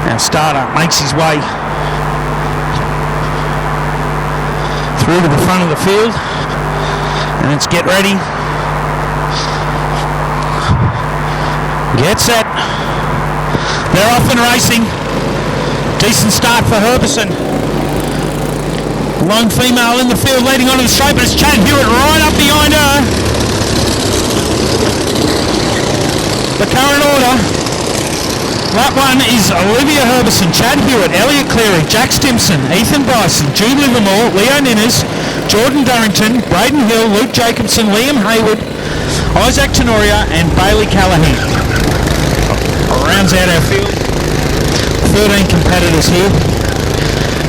Our starter makes his way through to the front of the field, and it's get ready, get set. They're off and racing. Decent start for Herbison. Lone female in the field leading onto the straight, but it's Chad Hewitt right up behind her. The current order. Lap 1 is Olivia Herbison, Chad Hewitt, Elliot Cleary, Jack Stimson, Ethan Bryson, Jude Livermore, Leo Ninnes, Jordan Durrington, Braden Hill, Luke Jacobson, Liam Hayward, Isaac Tenoria and Bailey Callahan. Rounds out our field. 13 competitors here.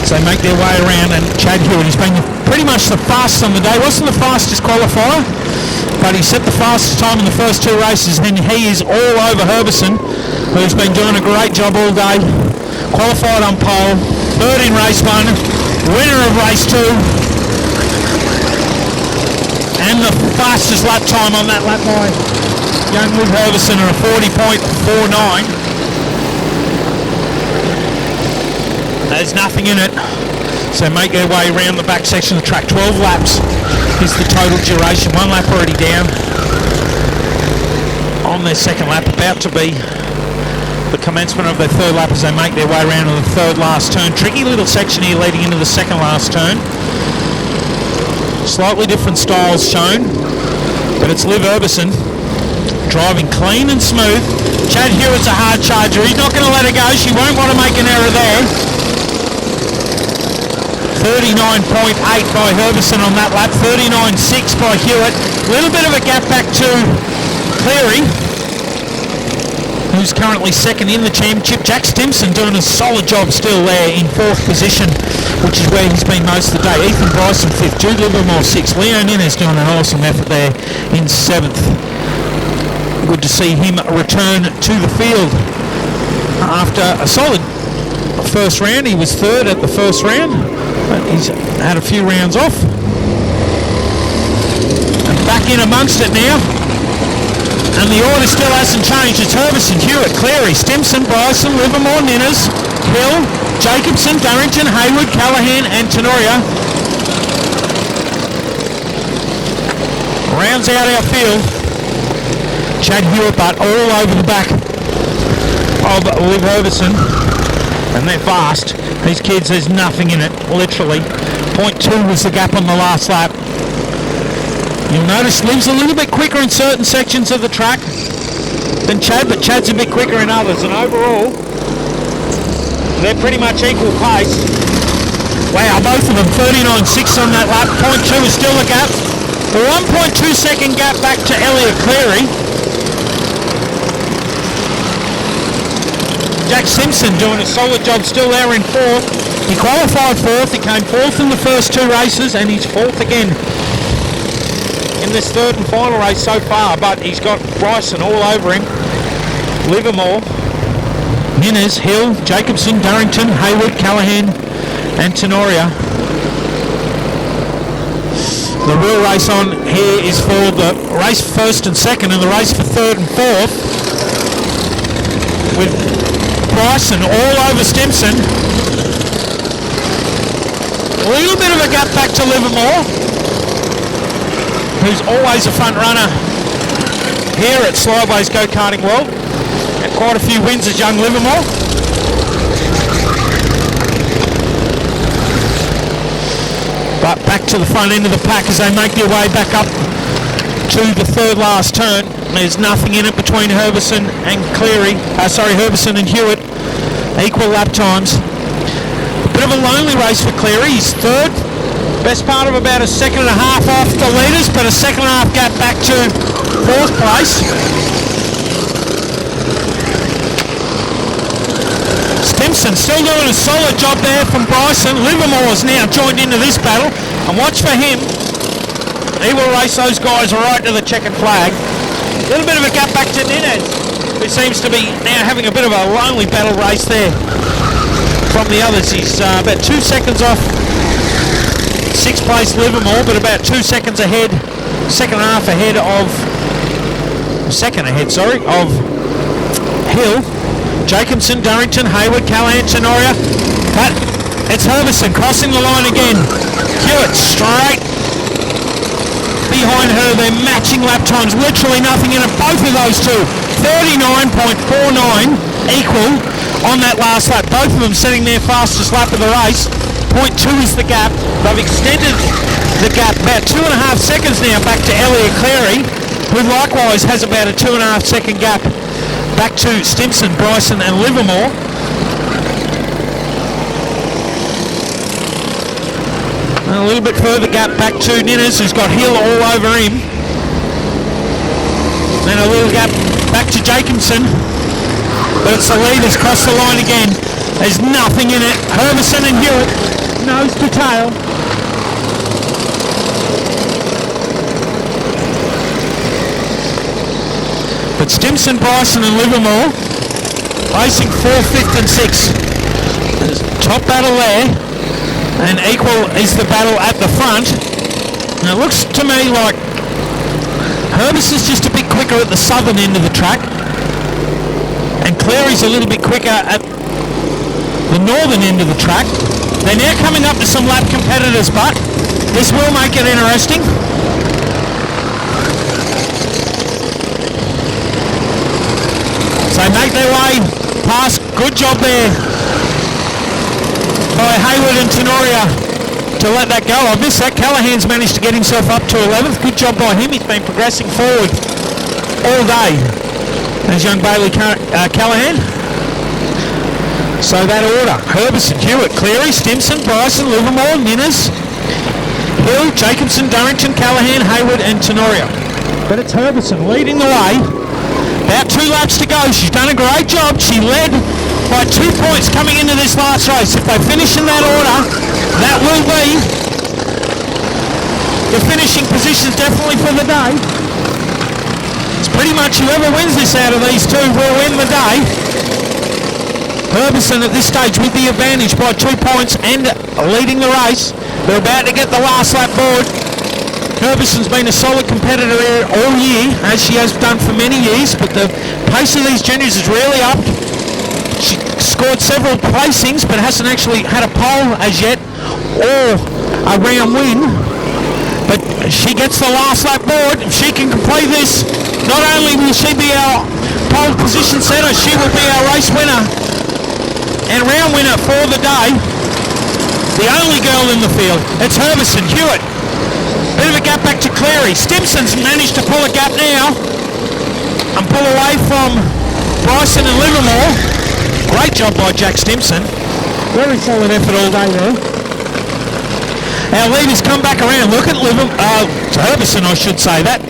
So they make their way around, and Chad Hewitt has been pretty much the fastest on the day. Wasn't the fastest qualifier, but he set the fastest time in the first 2 races, and he is all over Herbison, who's been doing a great job all day. Qualified on pole, third in race 1, winner of race 2, and the fastest lap time on that lap by young Liv Herbison at a 40.49. There's nothing in it, so make their way around the back section of the track. 12 laps is the total duration. 1 lap already down on their second lap, about to be the commencement of their third lap as they make their way around to the third last turn. Tricky little section here leading into the second last turn. Slightly different styles shown, but it's Liv Herbison driving clean and smooth. Chad Hewitt's a hard charger. He's not going to let her go. She won't want to make an error there. 39.8 by Herbison on that lap. 39.6 by Hewitt. A little bit of a gap back to Cleary, who's currently second in the championship. Jack Stimson doing a solid job still there in 4th position, which is where he's been most of the day. Ethan Bryson 5th, Jude Livermore 6th. Leo Ninnes doing an awesome effort there in 7th. Good to see him return to the field after a solid first round. He was 3rd at the first round, but he's had a few rounds off. And back in amongst it now. And the order still hasn't changed. It's Herbison, Hewitt, Cleary, Stimson, Bryson, Livermore, Ninnes, Hill, Jacobson, Durrington, Hayward, Callahan and Tenoria. Rounds out our field. Chad Hewitt, but all over the back of Liv Herbison, and they're fast. These kids, there's nothing in it, literally. 0.2 was the gap on the last lap. You'll notice Liv's a little bit quicker in certain sections of the track than Chad, but Chad's a bit quicker in others, and overall, they're pretty much equal pace. Wow, both of them 39.6 on that lap. 0.2 is still a gap. A 1.2 second gap back to Elliot Cleary. Jack Simpson doing a solid job still there in 4th. He qualified 4th, he came 4th in the first 2 races, and he's 4th again in this 3rd and final race so far, but he's got Bryson all over him. Livermore, Ninnes, Hill, Jacobson, Durrington, Hayward, Callahan and Tenoria. The real race on here is for the race for 1st and 2nd, and the race for 3rd and 4th, with Bryson all over Stimson. A little bit of a gap back to Livermore, who's always a front runner here at Slideways Go Karting World, and quite a few wins as young Livermore. But back to the front end of the pack as they make their way back up to the 3rd last turn. There's nothing in it between Herbison and Herbison and Hewitt. Equal lap times. A bit of a lonely race for Cleary. He's 3rd. Best part of about a 1.5 seconds off the leaders, but a 1.5 second gap back to 4th place. Stimson still doing a solid job there from Bryson. Livermore's now joined into this battle, and watch for him. He will race those guys right to the checkered flag. A little bit of a gap back to Ninnes, who seems to be now having a bit of a lonely battle race there from the others. He's about 2 seconds off 6th place Livermore, but about 2 seconds ahead, second ahead of Hill. Jacobson, Durrington, Hayward, Callahan, Tenoria. But it's Herbison crossing the line again. Hewitt straight behind her. They're matching lap times, literally nothing in it. Both of those two, 39.49 equal on that last lap. Both of them setting their fastest lap of the race. 0.2 is the gap. They've extended the gap about 2.5 seconds now back to Elliot Cleary, who likewise has about a 2.5 second gap back to Stimson, Bryson and Livermore. And a little bit further gap back to Ninnis, who's got Hill all over him. And a little gap back to Jacobson. But it's the leaders cross the line again. There's nothing in it. Herbison and Hewitt, nose to tail. But Stimson, Bryson and Livermore racing 4th, 5th and 6th. There's top battle there, and equal is the battle at the front. And it looks to me like Herbison's just a bit quicker at the southern end of the track, and Cleary's a little bit quicker at the northern end of the track. They're now coming up to some lap competitors, but this will make it interesting. They make their way past. Good job there by Hayward and Tenoria to let that go. I missed that. Callahan's managed to get himself up to 11th. Good job by him. He's been progressing forward all day. There's young Bailey Callahan. So that order: Herbison, Hewitt, Cleary, Stimson, Bryson, Livermore, Ninnis, Hill, Jacobson, Durrington, Callahan, Hayward and Tenoria. But it's Herbison leading the way. About 2 laps to go. She's done a great job. She led by 2 points coming into this last race. If they finish in that order, that will be the finishing positions definitely for the day. It's pretty much whoever wins this out of these two will win the day. Herbison at this stage with the advantage by 2 points and leading the race. They're about to get the last lap board. Herbison's been a solid competitor here all year, as she has done for many years, but the pace of these juniors is really up. She scored several placings, but hasn't actually had a pole as yet, or a round win. But she gets the last lap board. If she can complete this, not only will she be our pole position setter, she will be our race winner and round winner for the day. The only girl in the field. It's Herbison, Hewitt. Bit of a gap back to Cleary. Stimson's managed to pull a gap now and pull away from Bryson and Livermore. Great job by Jack Stimson. Very solid effort all day there. Our leaders come back around. Look at Herbison, I should say. That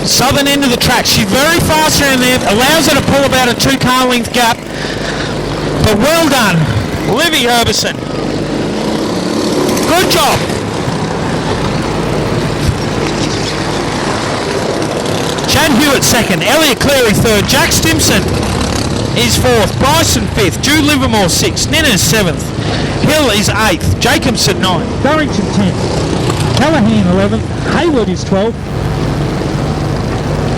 southern end of the track. She's very fast around there. Allows her to pull about a 2-car length gap. But well done, Livy Herbison. Good job. Chad Hewitt second, Elliot Cleary third, Jack Stimson is fourth, Bryson fifth, Jude Livermore sixth, Ninnis seventh, Hill is eighth, Jacobson ninth, Durrington 10th, Callahan 11th, Hayward is 12th,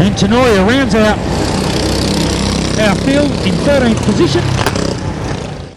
and Tenoria rounds out our field in 13th position.